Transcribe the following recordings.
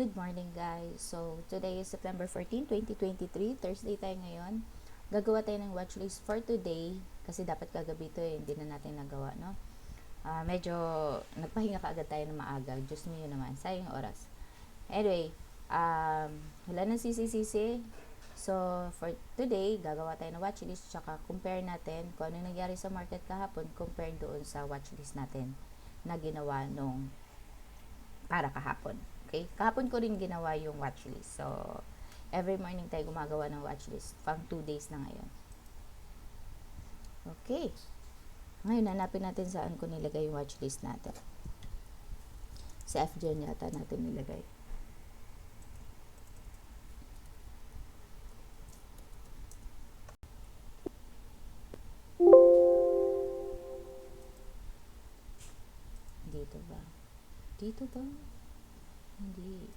Good morning guys. So, today is September 14, 2023. Thursday tayo ngayon. Gagawa tayo ng watchlist for today. Kasi dapat kagabi ito hindi na natin nagawa, no? Medyo nagpahinga kaagad tayo ng maaga. Diyos mo yun naman. Sayang oras. Anyway, wala nang sisi-sisi. So, for today, gagawa tayo ng watchlist. Tsaka compare natin kung ano nangyari sa market kahapon compare doon sa watchlist natin na ginawa nung para kahapon. Okay? Kahapon ko rin ginawa yung watchlist. So, every morning tayo gumagawa ng watchlist. Pang 2 days na ngayon. Okay. Ngayon, hanapin natin saan ko nilagay yung watchlist natin. Sa FGen yata natin nilagay. Dito ba? Dito ba? Hindi.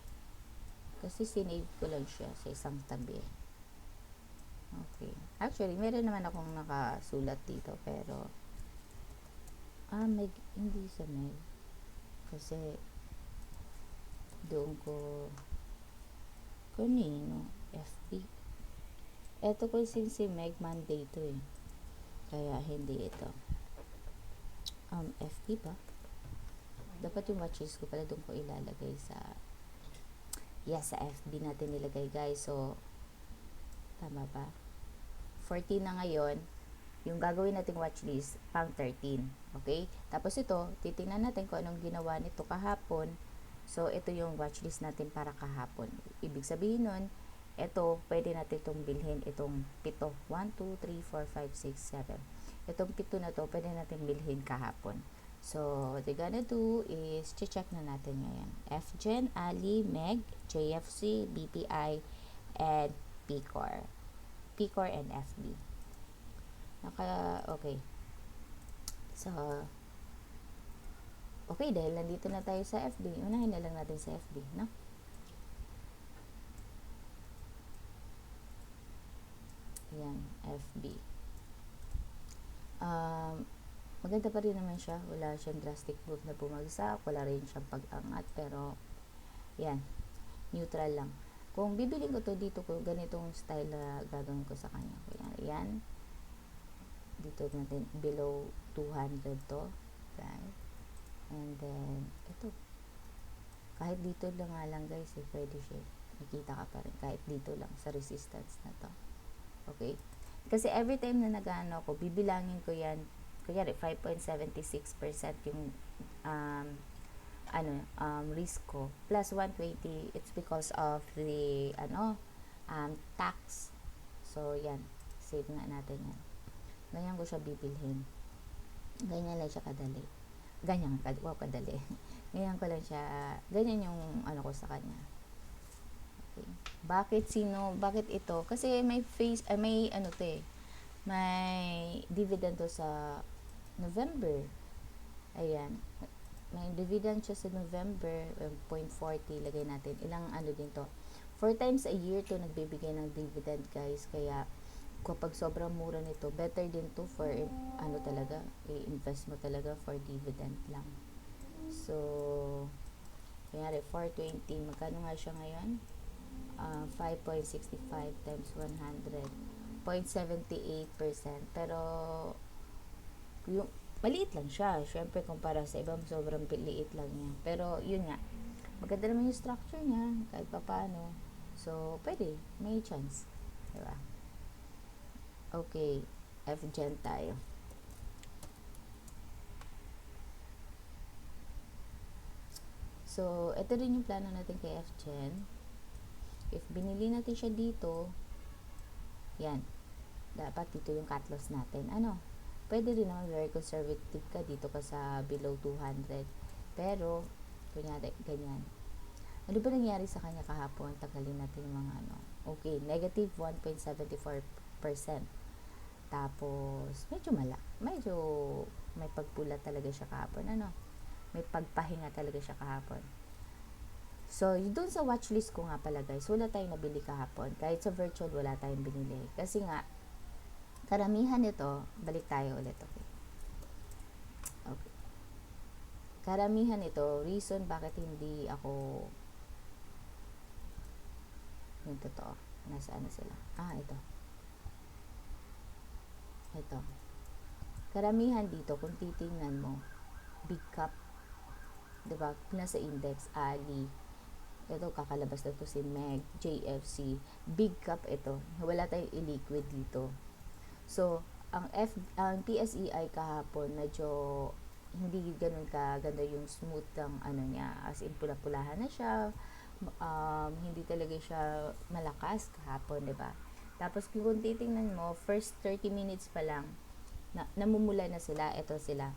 Kasi sinave ko lang siya sa isang tabi. Okay. Actually, meron naman akong nakasulat dito, pero hindi sa mail. Kasi doon ko kanino? FB. Eto ko si Meg Monday to eh. Kaya hindi ito. FB ba? Dapat yung watches ko pala doon ko ilalagay sa sa FB natin nilagay guys. So, tama ba? 14 na ngayon. Yung gagawin nating watchlist, pang 13. Okay? Tapos ito, titingnan natin kung anong ginawa nito kahapon. So, ito yung watchlist natin para kahapon. Ibig sabihin nun, ito, pwede natin itong bilhin. Itong 7. 1, 2, 3, 4, 5, 6, 7. Itong 7 na to, pwede natin bilhin kahapon. So, what we're gonna do is, check na natin ngayon. FGen, Ali, Meg, JFC, BPI, and PCOR. PCOR and FB. Okay. So, okay, dahil nandito na tayo sa FB, unahin na lang natin sa FB, no? Yan, FB. Maganda pa rin naman siya. Wala siyang drastic move na bumagsak. Wala rin siyang pag-angat. Pero, yan. Neutral lang. Kung bibiling ko to dito ko, ganitong style na gagawin ko sa kanya. Yan. Dito natin, below 200 to. Okay. And then, ito. Kahit dito lang nga lang guys, pwede siya. Nakita ka pa rin. Kahit dito lang sa resistance na to. Okay. Kasi every time na nag-ano ko, bibilangin ko yan. Kunyari, 5.76% yung risk ko. Plus 120, it's because of the tax. So, yan. Save nga natin yan. Ganyan ko siya bibilhin. Ganyan lang siya kadali. Kadali. Ganyan ko lang siya, ganyan yung ko sa kanya. Okay. Bakit ito? Kasi may may dividend to sa November. Ayan. May dividend siya sa November, 0.40, lagay natin. Ilang din to? 4 times a year to nagbibigay ng dividend, guys. Kaya, kapag sobrang mura nito, better din to for, talaga, i-invest mo talaga for dividend lang. So, kanyari, 420, magkano nga siya ngayon? 5.65 times 100. 0.78%. Pero, yung, maliit lang siya. Siyempre, kumpara sa ibang sobrang liit lang niya. Pero, yun nga. Maganda naman yung structure niya. Kahit pa paano. So, pwede. May chance. Diba? Okay. FGen tayo. So, ito rin yung plano natin kay FGen. If binili natin siya dito, yan. Dapat dito yung cut loss natin. Pwede rin naman very conservative ka. Dito ka sa below 200. Pero, kunyari, ganyan. Ano ba nangyari sa kanya kahapon? Tagalin natin yung mga Okay, negative 1.74%. Tapos, medyo may pagpula talaga siya kahapon. May pagpahinga talaga siya kahapon. So, doon sa watchlist ko nga pala guys, wala tayong nabili kahapon. Kahit sa virtual, wala tayong binili. Kasi nga, karamihan nito, balik tayo ulit, okay. Karamihan nito, reason bakit hindi ako Yung totoo. Nasaan na sila? Ito. Ito. Karamihan dito, kung titingnan mo, big cap, diba? Nasa index, Ali. Ito, kakalabas na to si Meg, JFC. Big cap ito. Wala tayong illiquid dito. So, ang PSEI kahapon, medyo hindi ganun kaganda yung smooth ng ano niya. As in, pula-pulahan na siya. Hindi talaga siya malakas kahapon, diba? Tapos, kung titingnan mo, first 30 minutes pa lang, namumula na sila. Ito sila.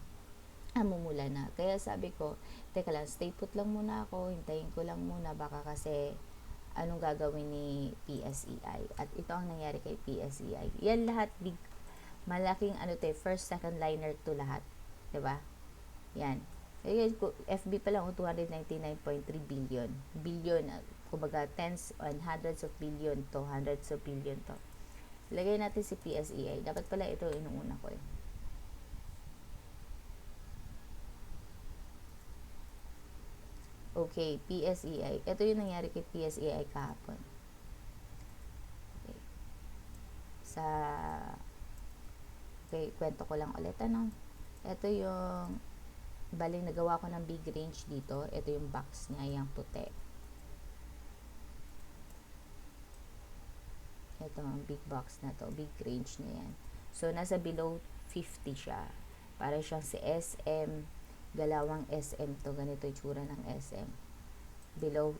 Namumula na. Kaya sabi ko, teka lang, stay put lang muna ako. Hintayin ko lang muna. Baka kasi anong gagawin ni PSEI. At ito ang nangyari kay PSEI. Yan lahat, big, malaking first, second liner to lahat. Diba? Yan. FB pa lang, 299.3 billion. Billion, kumbaga, tens and hundreds of billion to, hundreds of billion to. Lagay natin si PSEI. Dapat pala ito inuuna ko eh. Okay, PSEI. Ito yung nangyari kay PSEI kahapon. Okay. Okay, kwento ko lang ulit. Ito yung baling nagawa ko ng big range dito. Ito yung box niya, yung puti. Ito ang big box na to, big range na yan. So, nasa below 50 siya. Para siyang si SM, galawang SM to. Ganito yung tsura ng SM. Below,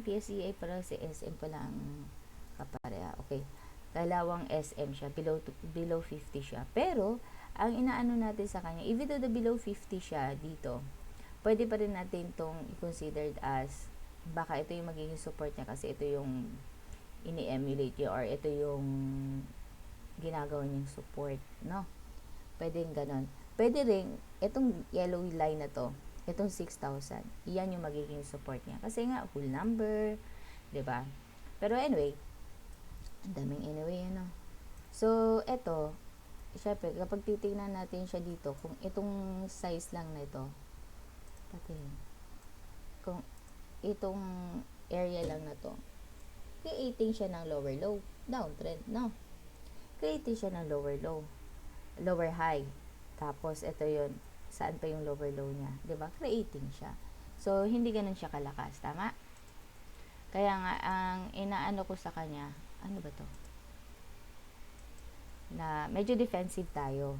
PSEI para si SM pala ang kapareha. Okay. Galawang SM siya. Below 50 siya. Pero, ang inaano natin sa kanya, even though the below 50 siya dito, pwede pa rin natin itong i-considered as, baka ito yung magiging support niya kasi ito yung ini-emulate niya or ito yung ginagawa niyang support, no? Pwede yung ganon. Pwede rin, itong yellow line na to, itong 6,000, iyan yung magiging support niya. Kasi nga, whole number, diba? Pero anyway, ang daming anyway, ano. So, ito, syempre, kapag titignan natin siya dito, kung itong size lang na ito, kung itong area lang na to, creating siya ng lower low, downtrend, no? Creating siya ng lower low, lower high. Tapos, ito yun, saan pa yung lower low niya? Diba? Creating siya. So, hindi ganun siya kalakas, tama? Kaya nga, ang inaano ko sa kanya, ano ba to? Na medyo defensive tayo.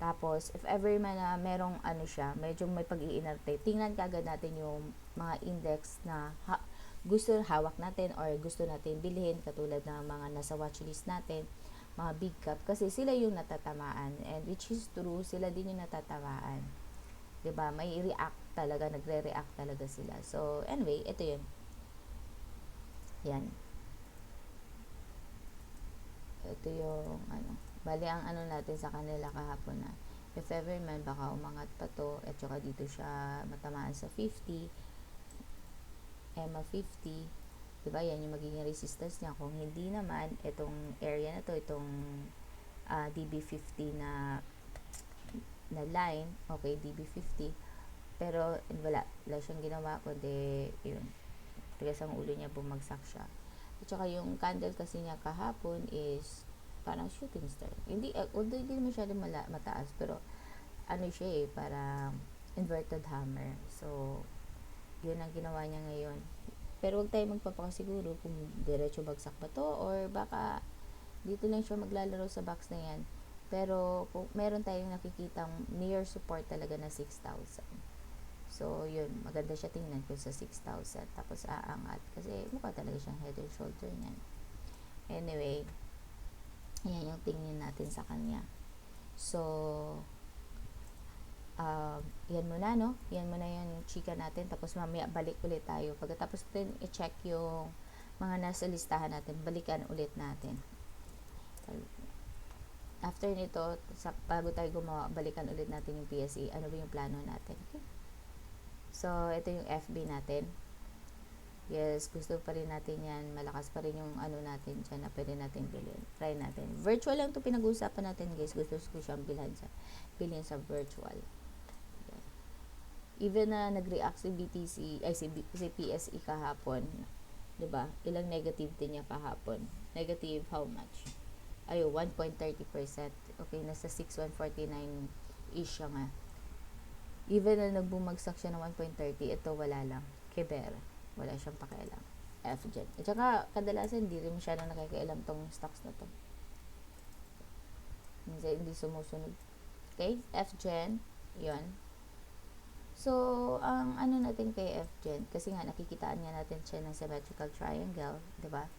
Tapos, if ever man na merong ano siya, medyo may pag-iinarte, tingnan kagad natin yung mga index na gusto hawak natin or gusto natin bilhin, katulad ng mga nasa watchlist natin, mga big cap, kasi sila yung natatamaan, and which is true, sila din yung natatamaan. 'Di ba? May react talaga, nagre-react talaga sila. So, anyway, ito yun. Yan. Ito yung bali ang natin sa kanila kahapon na if ever man baka umangat pa to, at saka dito siya matamaan sa 50, EMA 50, diba? Yan yung magiging resistance niya. Kung hindi naman, itong area na to, itong DB50 na line, okay, DB50, pero wala siyang ginawa, kundi yun, tigas ang ulo niya, bumagsak siya. At saka yung candle kasi niya kahapon is parang shooting star. Hindi, although hindi masyadong mataas, pero ano siya parang inverted hammer. So, yun ang ginawa niya ngayon. Pero huwag tayo magpapakasiguro kung diretso bagsak ba to or baka dito lang siya maglalaro sa box na yan. Pero kung meron tayong nakikitang near support talaga na 6,000. So, yun, maganda siya tingnan kung sa 6,000. Tapos aangat kasi mukha talaga siyang head and shoulder niyan. Anyway, yan yung tingin natin sa kanya. So, yan muna, no? Yan muna yung chika natin. Tapos mamaya balik ulit tayo. Pagkatapos natin i-check yung mga nasa listahan natin, balikan ulit natin. After nito, bago tayo gumawa, balikan ulit natin yung PSE. Ano ba yung plano natin? Okay. So, ito yung FB natin. Yes, gusto pa rin natin yan. Malakas pa rin yung natin dyan na pwede natin bilhin. Try natin. Virtual lang to pinag-uusapan natin, guys. Gusto ko siyang bilhin sa virtual. Even na nag-react si BTC, si PSE kahapon, 'Diba? Ilang negative din niya kahapon. Negative how much? 1.30%. Okay, nasa 6,149 ish siya nga. Even na nagbumagsak siya ng 1.30, ito wala lang. Kiber. Wala siyang pakialam. FGen. At saka, kadalasan, hindi rin masyadong nakikialam tong stocks na to. Hindi sumusunod. Okay? FGen. Yun. So, ang ano natin kay FGen, kasi nga nakikitaan nga natin siya ng symmetrical triangle, 'di ba?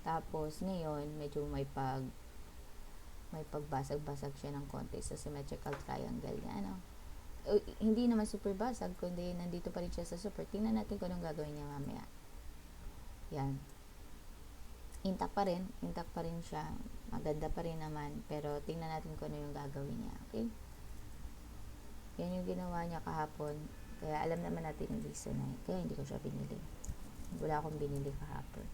Tapos ngayon, medyo may pagbasag-basag siya ng konti sa symmetrical triangle niya, ano. Hindi naman super basag, kundi nandito pa rin siya sa support. Tingnan natin kung anong gagawin niya mamaya. Yan. Intact pa rin siya. Maganda pa rin naman, pero tingnan natin kung ano yung gagawin niya, okay? Yan yung ginawa niya kahapon. Kaya alam naman natin yung reason na kaya hindi ko siya binili. Wala akong binili kahapon.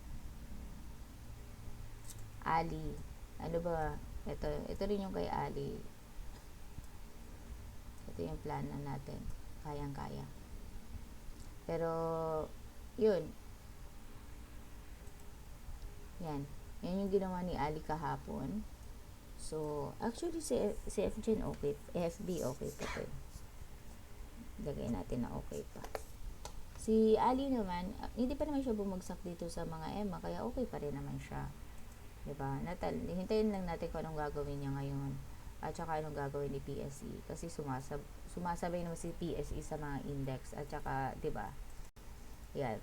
Ali. Ano ba? Ito rin yung kay Ali. Ito yung plan na natin. Kayang-kaya. Pero, yun. Yan. Yan yung ginawa ni Ali kahapon. So, actually, si FGen okay. FB okay pa to. Lagay natin na okay pa. Si Ali naman, hindi pa naman siya bumagsak dito sa mga EMA, kaya okay pa rin naman siya. Diba? Hintayin lang natin kung anong gagawin niya ngayon. At saka anong gagawin ni PSE. Kasi sumasabay naman si PSE sa mga index. At saka, diba? Yan.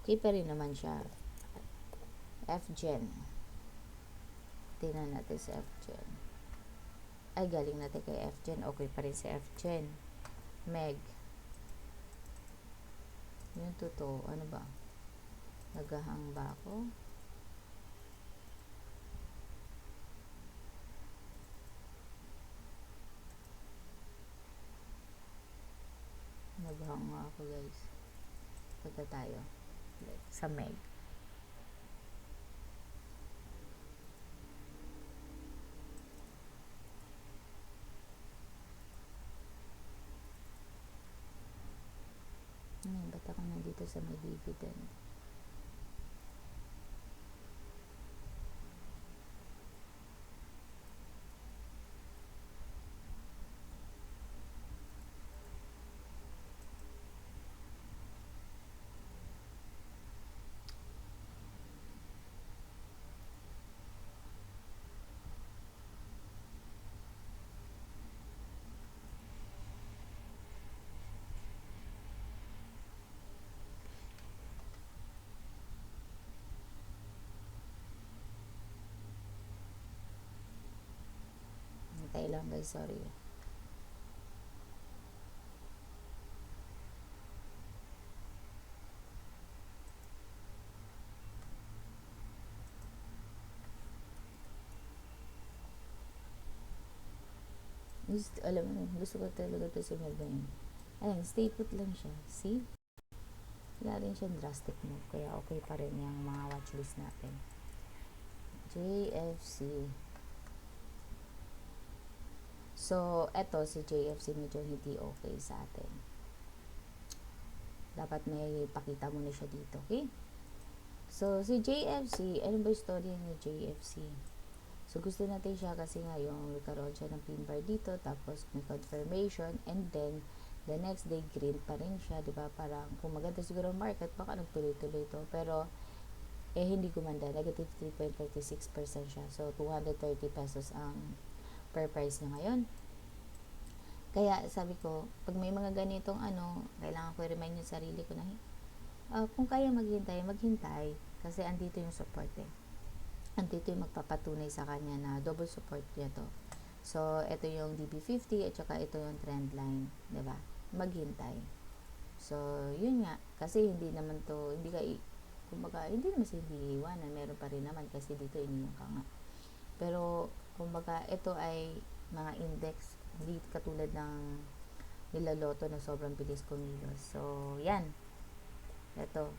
Okay pa rin naman siya. FGen. Tingnan natin sa FGen. Ay, galing natin kay FGen. Okay pa rin si FGen. Meg. Yung totoo. Ano ba? Nagahang ba ako? Naghang nga ako, guys. Punta tayo sa Meg. Ba't ako nandito sa may dividend? Hintay lang, guys, sorry. Alam mo, gusto ko talaga ito si Meg ngayon. Ayan, stay put lang siya. See? Wala rin siyang drastic move, kaya okay pa rin yung mga watchlist natin. JFC. So, eto si JFC medyo hindi okay sa atin. Dapat may pakita muna siya dito, okay? So, si JFC, ano ba yung story ni JFC? So, gusto natin siya kasi nga yung nagkaroon siya ng pin bar dito, tapos may confirmation, and then, the next day, green pa rin siya, diba? Parang, kung maganda siguro ang market, baka nagtuloy-tuloy ito. Pero, hindi gumanda. Negative 3.36% siya. So, 230 pesos ang per price niya ngayon. Kaya, sabi ko, pag may mga ganitong kailangan ko i-remind yung sarili ko na, kung kaya maghintay, maghintay. Kasi andito yung support eh. Andito yung magpapatunay sa kanya na double support niya to. So, ito yung DB50 at saka ito yung trend line. Diba? Maghintay. So, yun nga. Kasi hindi naman to, kumbaga, hindi naman sa hindi iiwanan. Meron pa rin naman kasi dito iniwan ka nga. Pero, kumbaga, ito ay mga index. Hindi katulad ng nilaloto na sobrang bilis kumilos. So, yan. Ito,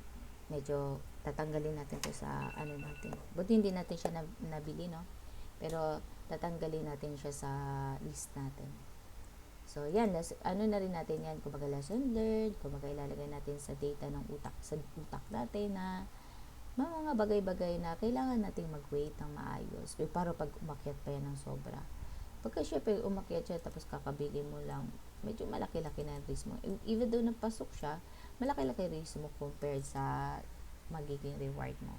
medyo tatanggalin natin to sa natin. Buti hindi natin siya nabili, no? Pero tatanggalin natin siya sa list natin. So, yan, ano na rin natin yan, kumbaga lesson learned, kumbaga ilalagay natin sa data ng utak, sa utak natin na mga bagay-bagay na kailangan nating mag-wait ng maayos. Para pag umakyat pa yan ng sobra. Pagka syempre umakyat siya tapos kakabili mo lang, medyo malaki-laki na risk mo. Even though napasok siya, malaki-laki risk mo compared sa magiging reward mo.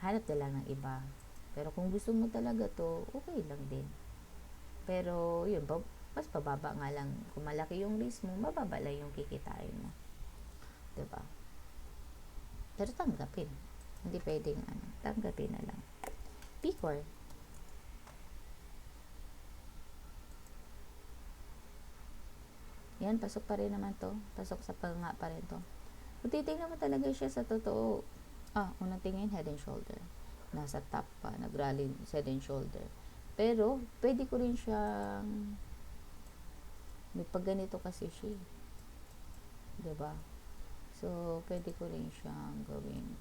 Hanap na lang ng iba. Pero kung gusto mo talaga to, okay lang din. Pero yun, mas pababa nga lang. Kung malaki yung risk mo, mababa lang yung kikitain mo. Diba? Pero tanggapin. Hindi pwedeng tanggapin na lang. Picor. Yan, pasok pa rin naman to. Pasok sa panga pa rin to. Kung titignan mo talaga siya sa totoo, unang tingin, head and shoulder. Nasa top pa, nag-rally head and shoulder. Pero, pwede ko rin siyang, may pag ganito kasi siya. Diba? So, pwede ko rin siyang gawin.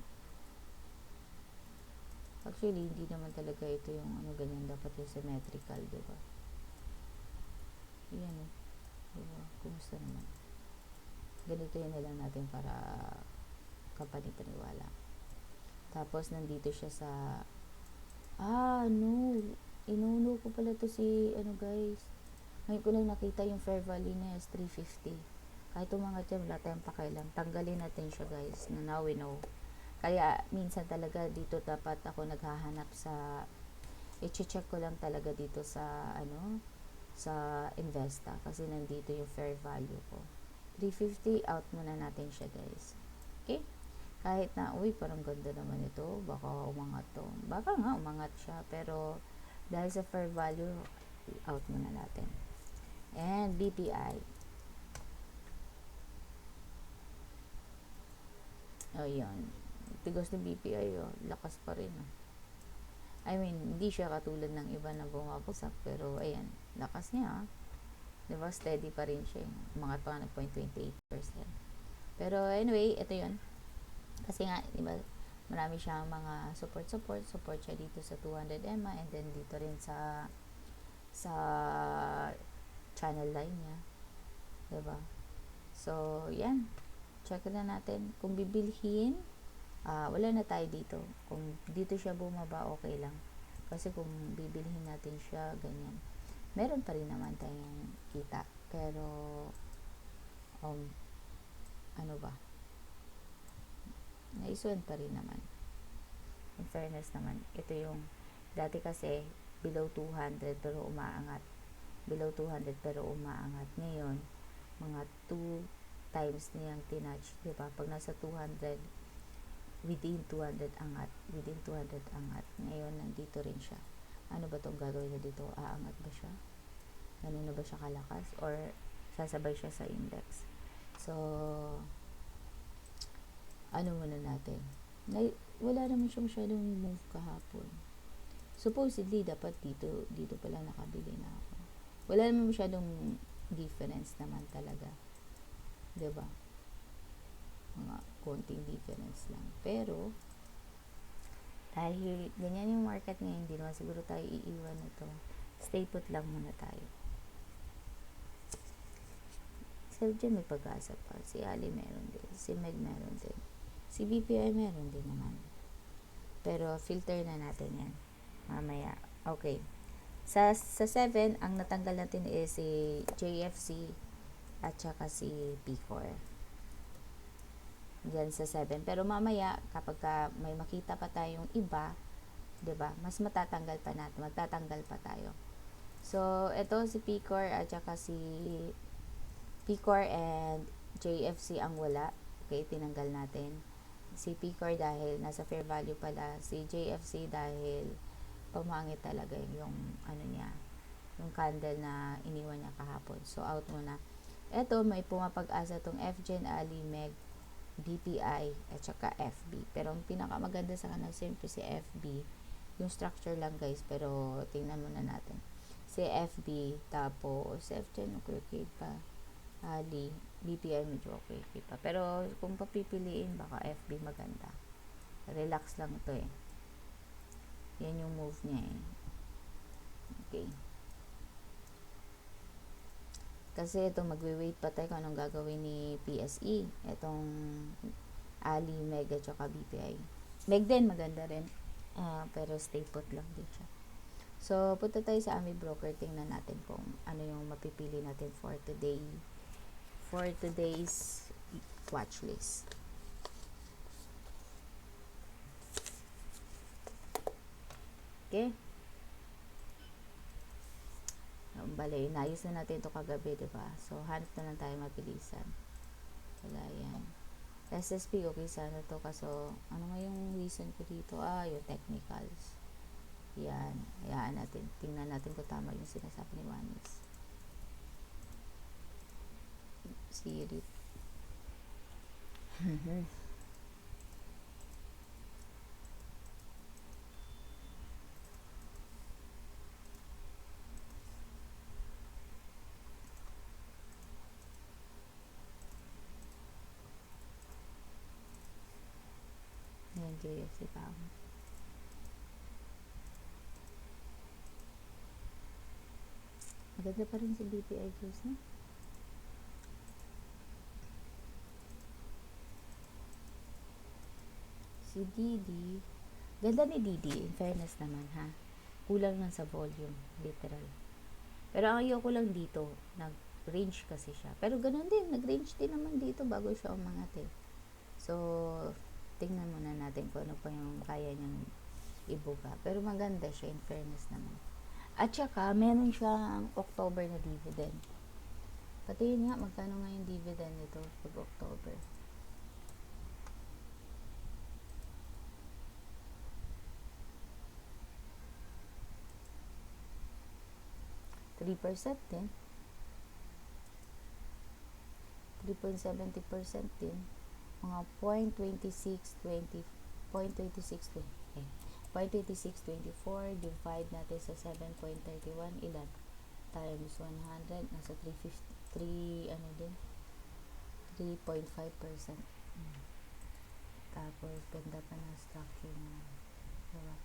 Actually, hindi naman talaga ito yung ganyan. Dapat yung symmetrical, diba? Yan diba? Kumusta naman? Ganito yun na lang natin para kapani-paniwala. Tapos, nandito siya sa inuno ko pala to si guys. Ngayon ko lang nakita yung fair value niya is 350. Kahit umangat yan, wala tayong pakailan. Tanggalin natin siya guys, na now we know. Kaya minsan talaga dito dapat ako naghahanap sa i-check ko lang talaga dito sa sa Investa kasi nandito yung fair value ko. 350 out muna natin siya guys. Okay? Kahit na, parang ganda naman ito, baka umangat to. Baka nga umangat siya, pero dahil sa fair value, out muna natin. And BPI. Yun. Tigos ni BPI, lakas pa rin. I mean, hindi siya katulad ng iba na bumabagsak, pero ayan, lakas niya. Diba, steady pa rin siya. Umangat pa ng 0.28%. Pero anyway, ito yun. Kasi nga, diba, marami siyang mga support siya dito sa 200 EMA and then dito rin sa channel line niya. Diba? So, yan. Check na natin. Kung bibilhin, wala na tayo dito. Kung dito siya bumaba, okay lang. Kasi kung bibilhin natin siya, ganyan. Meron pa rin naman tayong kita. Pero, ano ba? Naisuan pa rin naman. In fairness naman, ito yung dati kasi below 200 pero umaangat. Below 200 pero umaangat. Ngayon, mga 2 times niyang tinouch, diba? Pag nasa 200, within 200 angat. Within 200 angat. Ngayon, nandito rin siya. Ano ba itong gagawin niya dito? Aangat ba siya? Ganun na ba siya kalakas? Or sasabay siya sa index? So, ano muna natin? Wala naman siya masyadong move kahapon. Supposedly, dapat dito pala nakabili na ako. Wala naman masyadong difference naman talaga. Diba? Mga konting difference lang. Pero, dahil ganyan yung market ngayon, hindi naman siguro tayo iiwan ito. Stay put lang muna tayo. So, dyan may pag-asa pa. Si Ali meron din. Si Meg meron din. Si BPI meron din naman. Pero, filter na natin yan. Mamaya. Okay. Sa 7, ang natanggal natin is si JFC at saka si Picor. Diyan sa 7. Pero mamaya, kapag may makita pa tayong iba, 'di ba? Mas magtatanggal pa tayo. So, ito si Picor at saka si Picor and JFC ang wala. Okay, tinanggal natin. Si Picor dahil nasa fair value pala, si JFC dahil pumangit talaga yung niya, yung candle na iniwan niya kahapon. So, out muna. Ito, may pumapag-asa tong FGen, Ali, Meg, BPI, at saka FB. Pero, ang pinakamaganda sa kanila, siyempre si FB. Yung structure lang, guys. Pero, tingnan muna natin. Si FB, tapos, FGen, okay pa. Ali, BPI, medyo okay pa. Pero, kung papipiliin, baka FB maganda. Relax lang ito eh. Yan yung move niya eh. Okay. Kasi ito, magwe-wait pa tayo kung anong gagawin ni PSE. Itong Ali, Mega, tsaka BPI. Meg din, maganda rin. Pero stay put lang din siya. So, punta tayo sa Ami Broker. Tingnan natin kung ano yung mapipili natin for today. For today's watch list. Okay? Bale, inayos na natin ito kagabi, diba? So, hanap na lang tayo mabilisan. Wala yan. SSP, okay sana to. Kaso, ano nga yung reason ko dito? Yung technicals. Yan. Hayaan natin. Tingnan natin kung tama yung sinasabi ni Wanis. Siri. Yan, JFC pa ako. Maganda pa rin si BPI Juice, no? Si Didi. Ganda ni Didi, in fairness naman, ha? Kulang lang sa volume, literal. Pero ang ayoko lang dito, nag-range kasi siya. Pero ganun din, nag-range din naman dito bago siya umangat eh. So, tingnan muna natin kung ano pa yung kaya niyang ibuga. Pero maganda siya, in fairness naman. At saka, meron siyang October na dividend. Pati yun nga, magkano nga yung dividend nito pag October? %3 din. 3.70% din. Mga 0.2620, 0.2624 divide natin sa 7.31, ilan? Times 100, nasa 353, ano din? 3.5%. Tapos, ganda pa ng structure na. Diba?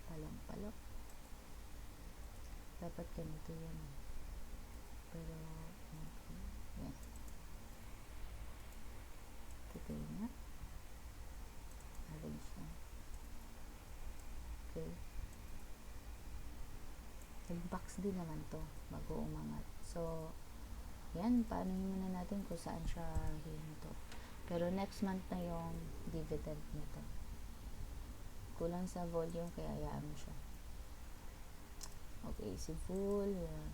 Palang-palok. Dapat ganito yan. Pero, yan. Kita yun nga. Arrange na. Okay. Nag-box din naman to bago umangat. So, yan. Paano muna natin kung saan siya hinto. Pero next month na yung dividend nito. Kulang sa volume kaya hayaan mo siya. Okay, si full. Yan.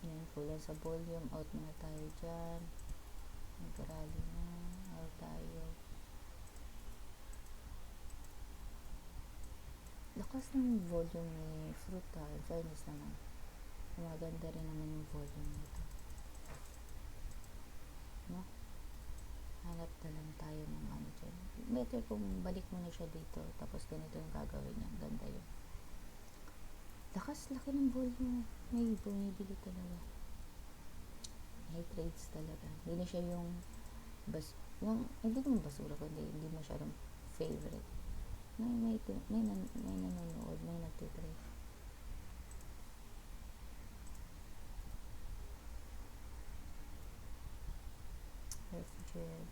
Yan, kulang sa volume. Out muna tayo dyan. Nag-rally na. Out tayo. Lakas ng volume ni fruit ha. In fairness naman. Maganda rin naman yung volume nito. No? Hanap na lang tayo ng ano dyan. Better kung balik mo na siya dito. Tapos ganito yung gagawin niya. Ganda yun. Lakas, laki ng volume. May bumibili talaga. May trades talaga. Hindi na siya yung hindi naman basura, kundi hindi masyadong favorite. May nanonood, may nagtitrade. Refugee.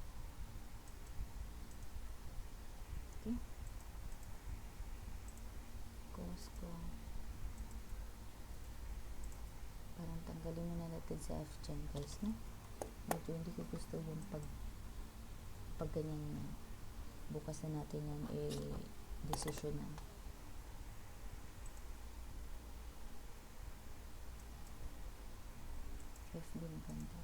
Okay. Costco. Parang tanggalin muna natin sa F-Gen guys, no? Medyo hindi ko gusto yung pag ganyan bukas na natin yan desisyonan. FB maganda.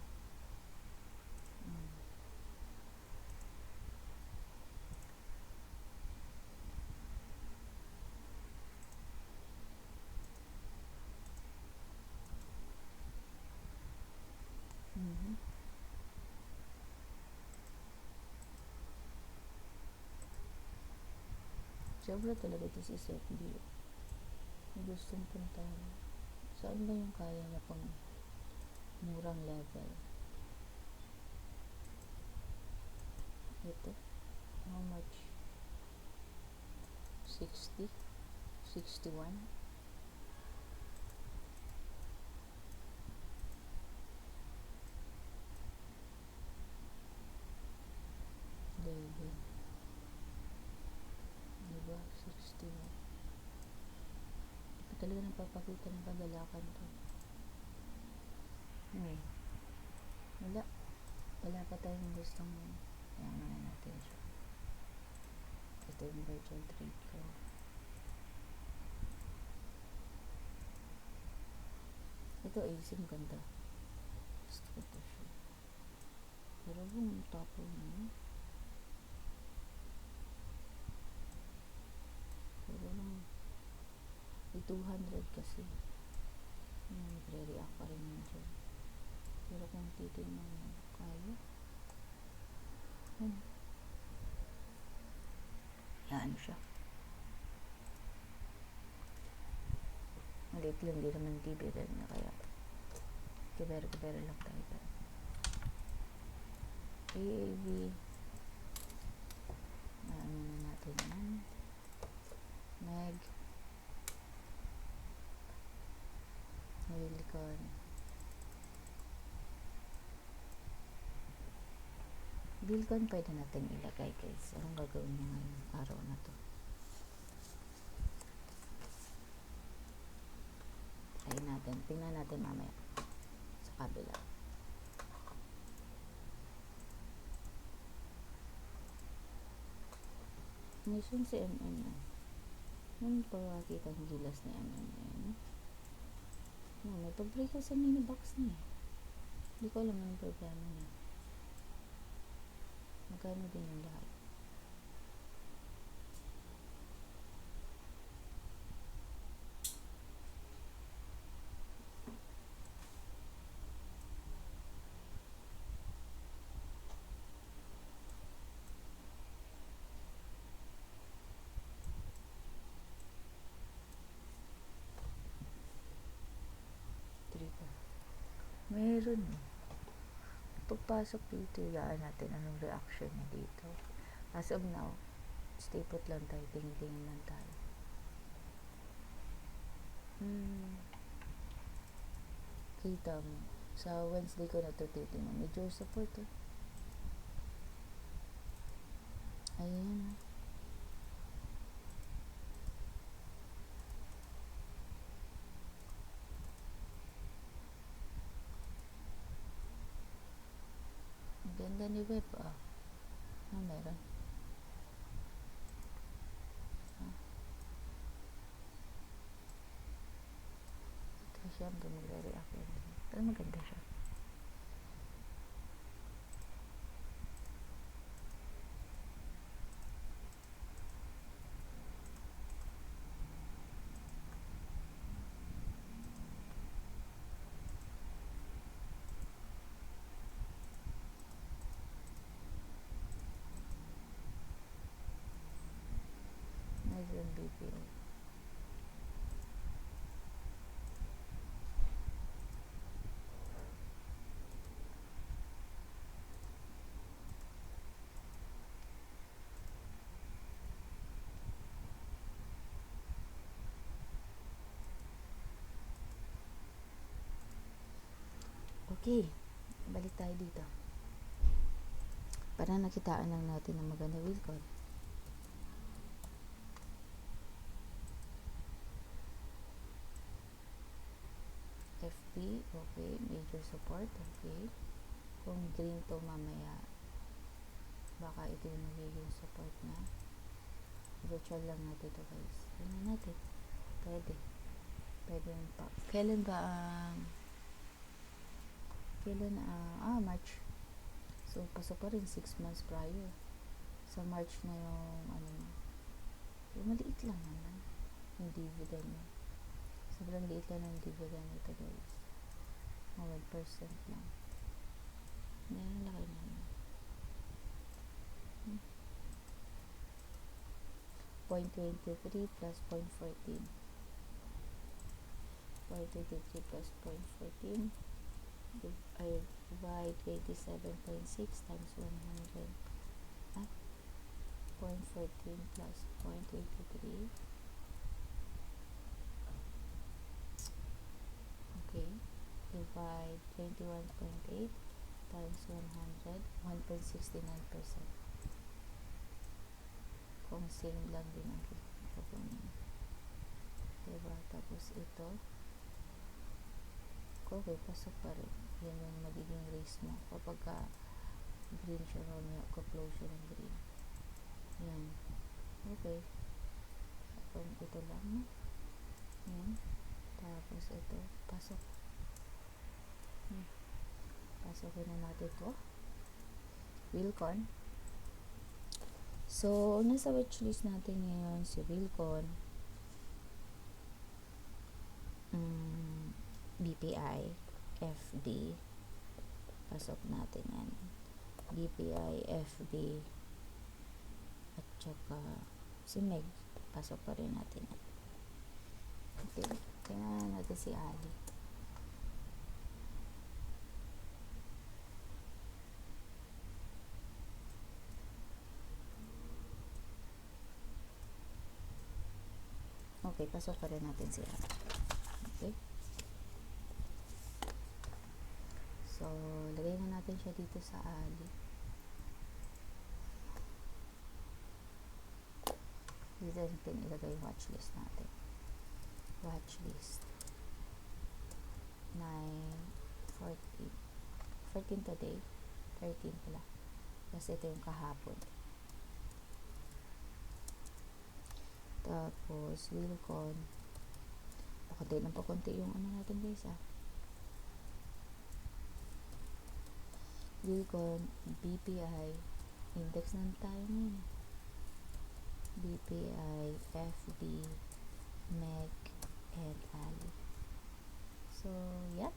Sobra talaga ito si SFB. May gustong puntahan. Saan ba yung kaya niya pang murang level? Ito. How much? 60? 61? nagpapakita ng kagalakan to. Wala pa tayong gustong ayan na natin siya. Ito yung virtual trade ko. Ito sim ganda. Gusto ko to siya. Pero kung tapo na pero lang 200 kasi nagre-react pa rin yun dyan. Pero kung titignan mo kaya yan siya. Maliit lang, di naman dividend na kaya kibera lang tayo dyan. AAV ano na natin yan. Meg Wilcon Wilcon pwede natin ilagay guys. Anong gagawin niya ngayong araw na to? Ayun natin, tingnan natin mamaya sa kabila. Mission si MM na. Ano pa makikita ang gilas ni MM na yan? May pag-break sa mini box niya. Hindi ko alam ang problema niya. Magkano din yung lahat? Meron. Pagpasok dito, yaan natin anong reaction niya dito. As of now, stay put lang tayo, tingin-tingin lang tayo. Kita mo, sa Wednesday ko na ito titingnan, medyo support eh. Ayan. Ganda ni web meron ito siya magre-react pero maganda siya. Yung BPO. Okay, balik tayo dito. Para nakitaan lang natin ng maganda Wilcon. FB, okay. Major support, okay. Kung green to mamaya, baka ito yung magiging support niya. Virtual lang natin ito guys. Tingnan natin. Pwede yung pa. Kailan ba March. So, pasok pa rin 6 months prior. Sa March na yung yung maliit lang naman yung dividend niya. Sobrang liit lang ng dividend nito guys. 1% lang. Ngayon laki na yun. 0.23 plus 0.14. 0.23 plus 0.14 divide 27.6 times 100. 0.14 plus 0.23. Okay. Divide 21.8 times 100. 1.69%. Kung same lang din ang kukunin. Diba? Tapos ito, okay, pasok pa rin. Yan yung magiging race mo kapag green siya mamaya, close siya ng green. Yan. Okay. Tapos ito lang, no? Yan. Tapos ito, pasok. Pasokin na natin ito. Wilcon. So, nasa watchlist natin ngayon si Wilcon, BPI, FD. Pasok natin yan. BPI, FD, at saka si Meg. Pasok pa rin natin yan. Okay. Tingnan natin si Ali. Okay, pasok pa rin natin si Ali. Okay. So, lagay na natin siya dito sa Ali. Dito natin ilagay yung watchlist natin. Watchlist. 9, 14. 14 today. 13 pala. Kasi ito yung kahapon. Tapos, Wilcon. Pakunti lang pakunti yung ano natin guys Wilcon, BPI, index ng tayo ngayon. BPI, FD, MEG, and Ali. So, yan.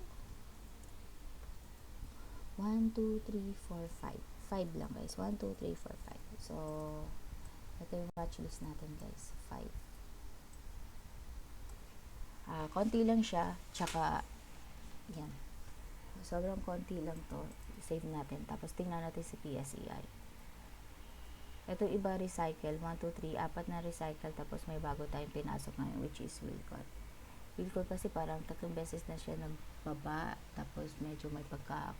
1, 2, 3, 4, 5. 5 lang guys. 1, 2, 3, 4, 5. So, ito yung watchlist natin guys. 5. Konti lang siya. Tsaka, yan. Sobrang konti lang to. Save natin. Tapos, tingnan natin si PSEI. Ito iba recycle. 1, 2, 3. 4 na recycle. Tapos, may bago tayong pinasok ngayon, which is Wilcon. Wilcon kasi parang 3 beses na siya nagbaba. Tapos, medyo may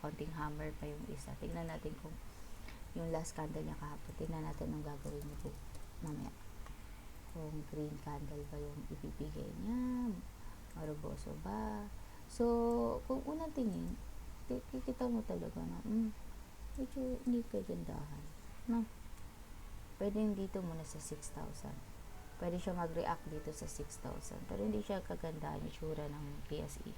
konting hammer pa yung isa. Tingnan natin kung yung last candle niya kahapon. Tingnan natin ang gagawin niya po mamaya. Kung green candle ba yung ibibigay niya. Maruboso ba. So, kung unang tingin, kikita mo talaga na medyo hindi kagandahan. No? Pwede dito muna sa 6,000. Pwede siya mag-react dito sa 6,000. Pero hindi siya kagandahan yung tsura ng PSE.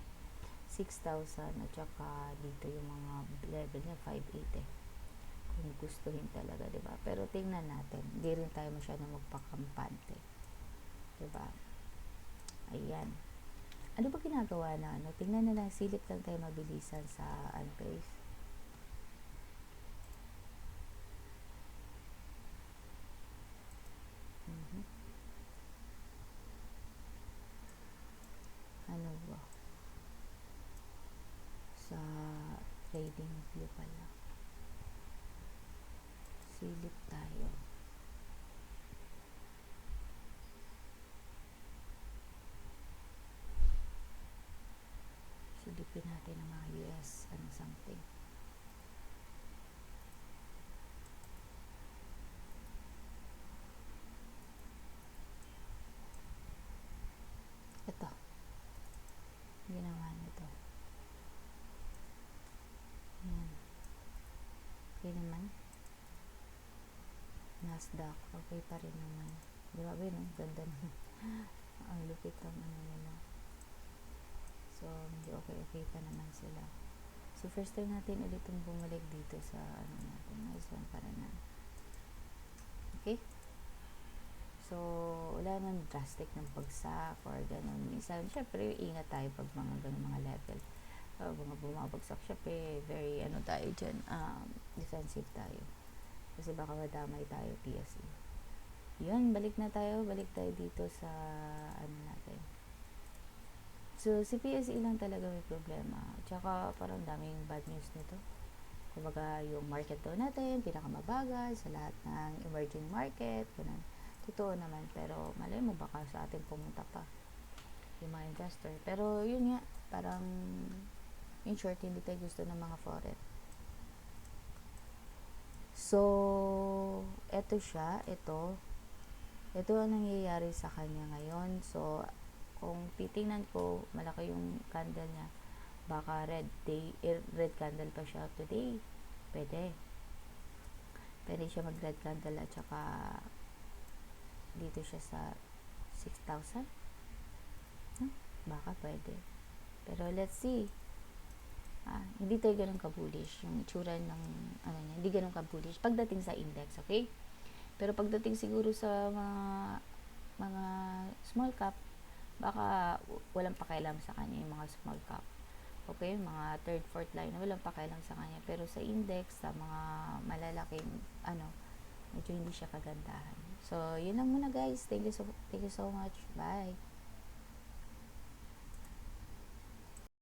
6,000 at saka dito yung mga level niya 580. Kung gustuhin talaga, diba? Pero tingnan natin. Hindi rin tayo masyadong magpakampante. Diba? Ayan. Ano ba ginagawa na ano? Tingnan na lang, silip lang tayo mabilisan sa guys. Ano ba? Sa trading view pala. Silip tayo. Silipin natin ang mga US something. Ito. Ginawa nito. Yan. Okay naman. Nasdaq. Okay pa rin naman. Grabe no? Ganda naman. Ang lupit ang ano nila. So, hindi okay pa naman sila. So, first time natin ulit yung bumalik dito sa ano natin. Nice one para na. Okay? So, wala nang drastic ng bagsak or gano'n. Minsan, syempre, ingat tayo pag mga gano'n mga level. Mga bumabagsak, syempre, very, tayo dyan, defensive tayo. Kasi baka madamay tayo, PSE. Yun, balik tayo dito sa, natin. So, si PSE lang talaga may problema. Tsaka, parang daming bad news nito. Kumbaga, yung market daw natin, pinakamabagal sa lahat ng emerging market, ganun. Totoo naman, pero malay mo baka sa atin pumunta pa yung mga investor. Pero yun nga, parang in short, hindi tayo gusto ng mga foreign. So, eto siya, ito ang nangyayari sa kanya ngayon. So, Kung titingnan ko, malaki yung candle niya, baka red candle pa siya today. Pwede siya mag red candle at saka dito siya sa 6,000. Baka pwede. Pero let's see. Hindi tayo ganun ka-bullish. Yung itsura ng hindi ganun ka-bullish pagdating sa index, okay? Pero pagdating siguro sa mga small cap, baka walang pakialam sa kanya yung mga small cap. Okay, mga third, fourth line, walang pakialam sa kanya. Pero sa index, sa mga malalaking, medyo hindi siya kagandahan. So, yun lang muna guys. Thank you so much. Bye.